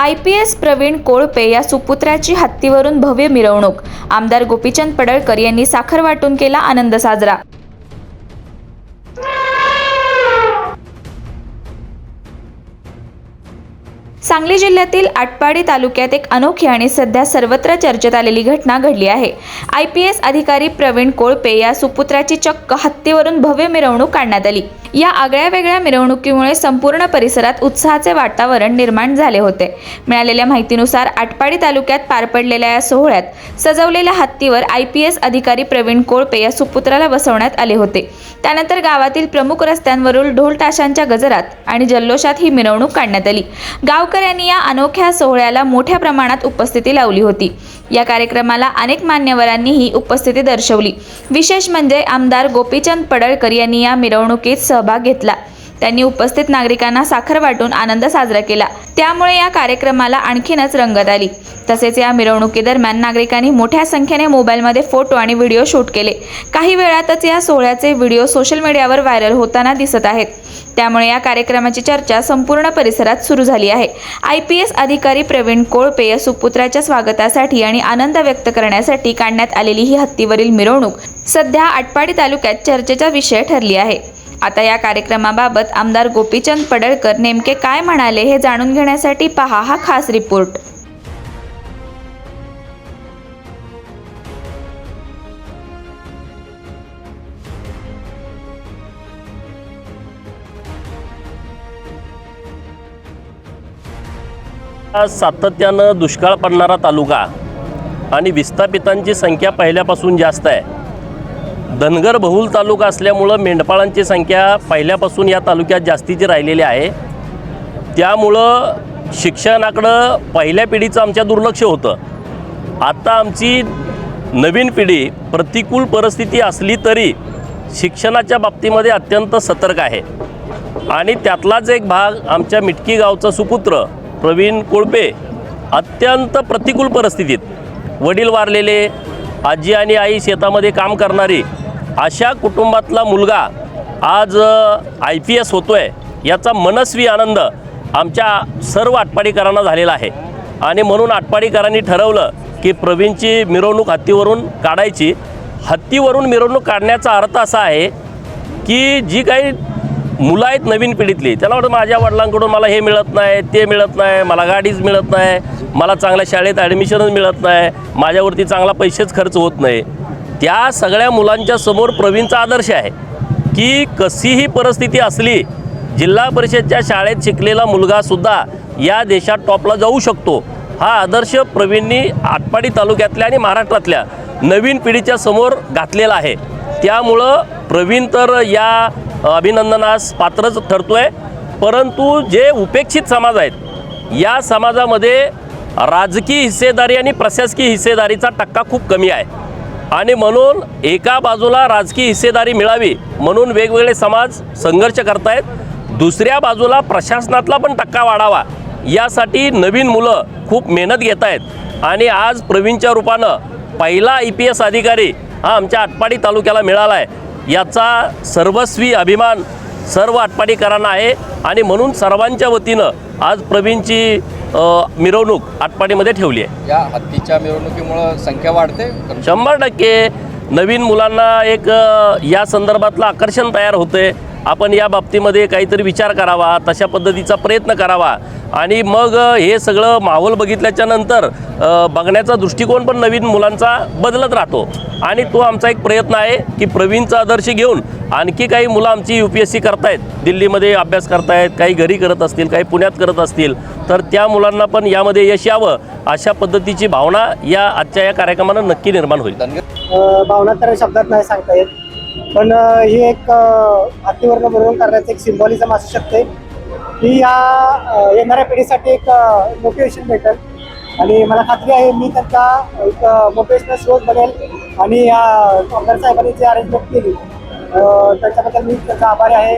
IPS Pravin कोळपे या सुपुत्राची हत्तीवरून भव्य मिरवणूक। आमदार गोपीचंद पडळकर यांनी साखर वाटून केला आनंद साजरा। सांगली जिल्ह्यातील आटपाडी तालुक्यात एक अनोखी आणि सध्या सर्वत्र चर्चेत आलेली घटना घडली आहे। IPS अधिकारी प्रवीण कोळपे या सुपुत्राची चक्क हत्तीवरून भव्य मिरवणूक काढण्यात आली। या आगळ्या वेगळ्या मिरवणुकीमुळे संपूर्ण परिसरात उत्साहाचे वातावरण निर्माण झाले होते। मिळालेल्या माहितीनुसार आटपाडी तालुक्यात पार पडलेल्या या सोहळ्यात सजवलेल्या हत्तीवर IPS अधिकारी प्रवीण कोळपे या सुपुत्राला बसवण्यात आले होते। त्यानंतर गावातील प्रमुख रस्त्यांवरील ढोल ताशांच्या गजरात आणि जल्लोषात ही मिरवणूक काढण्यात आली। गावकऱ्यांनी या अनोख्या सोहळ्याला मोठ्या प्रमाणात उपस्थिती लावली होती। या कार्यक्रमाला अनेक मान्यवरांनीही उपस्थिती दर्शवली। विशेष म्हणजे आमदार गोपीचंद पडळकर यांनी या मिरवणुकीत सहभाग घेतला। त्यांनी उपस्थित नागरिकांना साखर वाटून आनंद साजरा केला। त्यामुळे या कार्यक्रमाला आणखीनच रंगत आली। तसेच या मिरवणुकीदरम्यान नागरिकांनी मोठ्या संख्येने मोबाईलमध्ये फोटो आणि व्हिडिओ शूट केले। काही वेळातच या सोहळ्याचे व्हिडिओ सोशल मीडियावर व्हायरल होताना दिसत आहेत। त्यामुळे या कार्यक्रमाची चर्चा संपूर्ण परिसरात सुरू झाली आहे। IPS अधिकारी प्रवीण कोळपे या सुपुत्राच्या स्वागतासाठी आणि आनंद व्यक्त करण्यासाठी काढण्यात आलेली ही हत्तीवरील मिरवणूक सध्या आटपाडी तालुक्यात चर्चेचा विषय ठरली आहे। आता या कार्यक्रमाबाबत आमदार गोपीचंद पडळकर नेमके काय म्हणाले हे जाणून घेण्यासाठी पहा हा खास रिपोर्ट। सातत्यानं दुष्काळ पडणारा तालुका आणि विस्थापितांची संख्या पहिल्यापासून जास्त आहे। धनगर बहुल तालुका असल्यामुळं मेंढपाळांची संख्या पहिल्यापासून या तालुक्यात जास्तीची राहिलेली आहे। त्यामुळं शिक्षणाकडं पहिल्या पिढीचं आमच्या दुर्लक्ष होतं। आता आमची नवीन पिढी प्रतिकूल परिस्थिती असली तरी शिक्षणाच्या बाबतीमध्ये अत्यंत सतर्क आहे आणि त्यातलाच एक भाग आमच्या मिटकी गावचा सुपुत्र प्रवीण कोळपे अत्यंत प्रतिकूल परिस्थितीत वडील वारलेले, आजी आणि आई शेतामध्ये काम करणारी अशा कुटुंबातला मुलगा आज IPS होतोय याचा मनस्वी आनंद आमच्या सर्व आटपाडीकरांना झालेला आहे। आणि म्हणून आटपाडीकरांनी ठरवलं की प्रवीणची मिरवणूक हत्तीवरून काढायची। हत्तीवरून मिरवणूक काढण्याचा अर्थ असा आहे की जी काही मुलं आहेत नवीन पिढीतली त्याला वाटतं माझ्या वडिलांकडून मला हे मिळत नाही, ते मिळत नाही, मला गाडीच मिळत नाही, मला चांगल्या शाळेत ॲडमिशनच मिळत नाही, माझ्यावरती चांगला पैसेच खर्च होत नाही। त्या सगळ्या मुलांच्या समोर प्रवीणचा आदर्श आहे की कशीही परिस्थिती असली जिल्हा परिषदच्या शाळेत शिकलेला मुलगासुद्धा या देशात टॉपला जाऊ शकतो। हा आदर्श प्रवीणनी आटपाडी तालुक्यातल्या आणि महाराष्ट्रातल्या नवीन पिढीच्या समोर घातलेला आहे। त्यामुळं प्रवीण तर या अभिनंदनास पात्रच ठरतोय। परंतु जे उपेक्षित समाज आहेत या समाजामध्ये राजकीय हिस्सेदारी आणि प्रशासकीय हिस्सेदारीचा टक्का खूप कमी आहे आणि म्हणून एका बाजूला राजकीय हिस्सेदारी मिळावी म्हणून वेगवेगळे समाज संघर्ष करतायत, दुसऱ्या बाजूला प्रशासनातला पण टक्का वाढावा यासाठी नवीन मुलं खूप मेहनत घेत आहेत। आणि आज प्रवीणच्या रूपानं पहिला IPS अधिकारी हा आमच्या आटपाडी तालुक्याला मिळाला आहे याचा सर्वस्वी अभिमान सर्व आटपाडीकरांना आहे। आणि म्हणून सर्वांच्या वतीनं आज प्रवीणची मिरवणूक आटपाडीमध्ये ठेवली आहे। या हत्तीच्या मिरवणुकीमुळे संख्या वाढते 100%। नवीन मुलांना एक या संदर्भातलं आकर्षण तयार होते। आपण या बाबतीमध्ये काहीतरी विचार करावा, तशा पद्धतीचा प्रयत्न करावा आणि मग हे सगळं माहोल बघितल्याच्या नंतर बघण्याचा दृष्टिकोन पण नवीन मुलांचा बदलत राहतो। आणि तो आमचा एक प्रयत्न आहे की प्रवीणचा आदर्श घेऊन आणखी काही मुलं आमची UPSC करतायत, दिल्लीमध्ये अभ्यास करतायत, काही घरी करत असतील, काही पुण्यात करत असतील, तर त्या मुलांना पण यामध्ये यश यावं अशा पद्धतीची भावना या आजच्या या कार्यक्रमानं नक्की निर्माण होईल। भावना तर शब्दात नाही सांगता येत, पण ही एक हत्तीवरून मिरवणूक करण्याचं एक सिम्बॉलिझम असू शकते की या येणाऱ्या पिढीसाठी एक मोटिवेशन भेटेल आणि मला खात्री आहे मी त्यांचा एक मोटिवेशनल स्रोत बनेल। आणि या आमदार साहेबांनी जी अरेंजमेंट केली त्याच्याबद्दल मी त्यांचा आभारी आहे,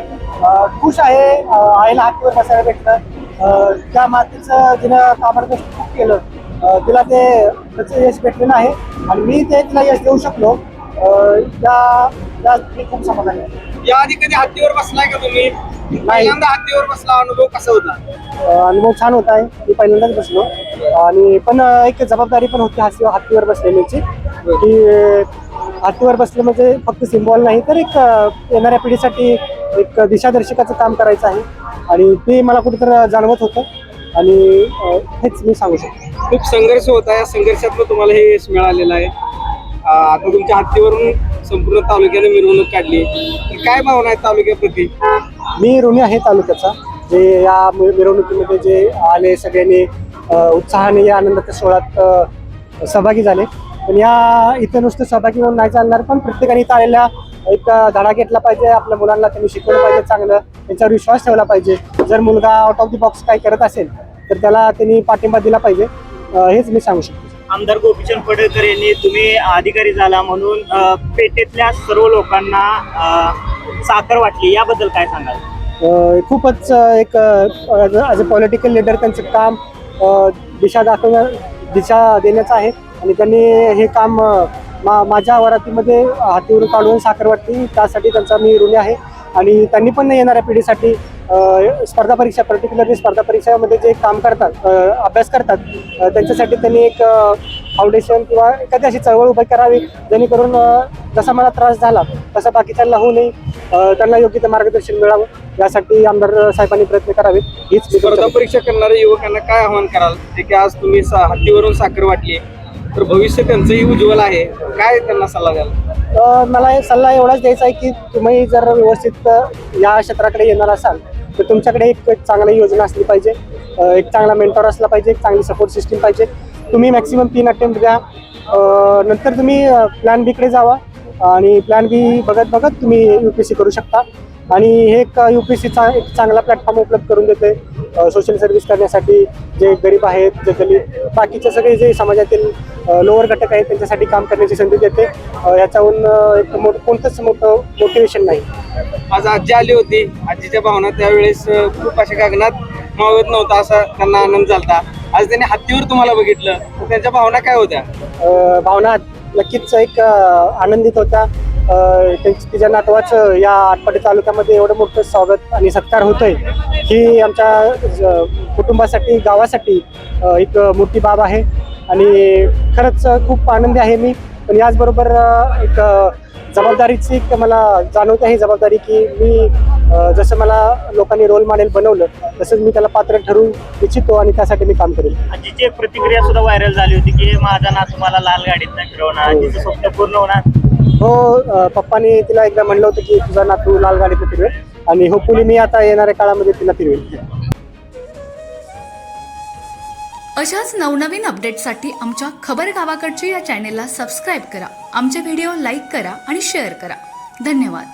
खुश आहे। आईला हत्तीवर बसायला भेटलं, त्या मातीचं जिनं कामाचं खूप केलं तिला ते त्याचं यश भेटलेलं आहे आणि मी ते तिला यश देऊ शकलो, त्या खूप समाधानी आहे। याआधी कधी हत्तीवर बसलाय का तुम्ही? पहिल्यांदा हत्तीवर बसला, अनुभव कसा होता? अनुभव छान होत आहे. मी पहिल्यांदाच बसलो आणि पण एक जबाबदारी पण होती हत्तीवर बसलेल्याची, की हत्तीवर बसलं म्हणजे फक्त सिम्बॉल नाही तर एक येणाऱ्या पिढीसाठी एक दिशादर्शकाचं काम करायचं आहे आणि ते मला कुठेतरी जाणवत होतं आणि हेच मी सांगू शकतो. खूप संघर्ष होता, या संघर्षातनं तुम्हाला हे यश मिळालेलं आहे. आता तुमच्या हत्तीवरून संपूर्ण तालुक्याने मिरवणूक काढली, तर काय भावना आहे तालुक्याप्रती? मी ऋणी आहे तालुक्याचा, जे या मिरवणुकीमध्ये जे आले सगळ्यांनी उत्साहाने या आनंदाच्या सोहळ्यात सहभागी झाले. पण या इथं नुसतं सहभागी होऊन नाही चालणार, पण प्रत्येकाने इथं आलेल्या एक धडा घेतला पाहिजे. आपल्या मुलांना त्यांनी शिकवलं पाहिजे, चांगलं त्यांच्यावर विश्वास ठेवला पाहिजे. जर मुलगा आउट ऑफ द बॉक्स काय करत असेल तर त्याला त्यांनी पाठिंबा दिला पाहिजे, हेच मी सांगू शकतो. आमदार गोपीचंद पडळकर यांनी तुम्ही अधिकारी झाला म्हणून पेठेतल्या सर्व लोकांना साखर वाटली, याबद्दल काय सांगाल? खूपच एक ॲज अ पॉलिटिकल लीडर त्यांचं काम दिशा देण्याचं आहे आणि त्यांनी हे काम माझ्या वरातीमध्ये हातीवरून काढून साखर वाटली, त्यासाठी त्यांचा मी ऋणी आहे. आणि त्यांनी पण येणाऱ्या पिढीसाठी स्पर्धा परीक्षा, पर्टिक्युलरली स्पर्धा परीक्षामध्ये जे काम करतात, अभ्यास करतात, त्यांच्यासाठी त्यांनी एक फाउंडेशन किंवा एखादी अशी चळवळ उभी करावी, जेणेकरून जसा मला त्रास झाला तसा बाकीच्यांना होऊ नये, त्यांना योग्य ते मार्गदर्शन मिळावं, यासाठी आमदार साहेबांनी प्रयत्न करावेत. हीच स्पर्धा परीक्षा करणाऱ्या युवकांना काय आव्हान कराल? ते की आज तुम्ही हत्तीवरून साखर वाटली, तर भविष्य त्यांचंही उज्ज्वल आहे, काय त्यांना सल्ला द्याल? मला एक सल्ला एवढाच द्यायचा आहे की तुम्ही जर व्यवस्थित या क्षेत्राकडे येणार असाल तर तुमच्याकडे एक चांगली योजना असली पाहिजे, एक चांगला मेंटॉर असला पाहिजे, एक चांगली सपोर्ट सिस्टीम पाहिजे. तुम्ही मॅक्सिमम 3 अटेम्प्ट द्या, नंतर तुम्ही प्लॅन बीकडे जावा आणि प्लॅन बी बघत तुम्ही UPSC करू शकता. आणि हे एक UPSCचा एक चांगला प्लॅटफॉर्म उपलब्ध करून देते सोशल सर्व्हिस करण्यासाठी. जे गरीब आहेत, जे दलित, बाकीचे सगळे जे समाजातील लोअर घटक आहेत त्यांच्यासाठी काम करण्याची संधी देते. याच्याहून एक कोणतंच मोठं मोटिवेशन नाही. आज आजी आली होती, आजीच्या भावना त्यावेळेस खूप अशा गगनात मावत नव्हता, असा त्यांना आनंद झाला. आज त्यांनी हत्तीवर तुम्हाला बघितलं, तर त्यांच्या भावना काय होत्या? भावना नक्कीच एक आनंदित होत्या. तिच्या नातवाचं या आटपाडी तालुक्यामध्ये एवढं मोठं स्वागत आणि सत्कार होतोय, ही आमच्या कुटुंबासाठी, गावासाठी एक मोठी बाब आहे आणि खरंच खूप आनंदी आहे मी. पण याचबरोबर एक जबाबदारीची मला जाणवते ही जबाबदारी, की मी जसं मला लोकांनी रोल मॉडेल बनवलं तसंच मी त्याला पात्र ठरवू इच्छितो आणि त्यासाठी मी काम करेल. आजीची एक प्रतिक्रिया सुद्धा व्हायरल झाली होती की माझा नातू मला लाल गाडीत नाही फिरवणार, आजीचं स्वप्न पूर्ण होणार. हो, पप्पांनी तिला एकदा म्हणलं होतं की तुझा नातू लाल गाडीत फिरवेल आणि होपफुली मी आता येणाऱ्या काळामध्ये तिला फिरवेल. अशाच नवनवीन अपडेटसाठी आमच्या खबर गावाकडची या चॅनेलला सबस्क्राईब करा, आमचे व्हिडिओ लाईक करा आणि शेअर करा. धन्यवाद.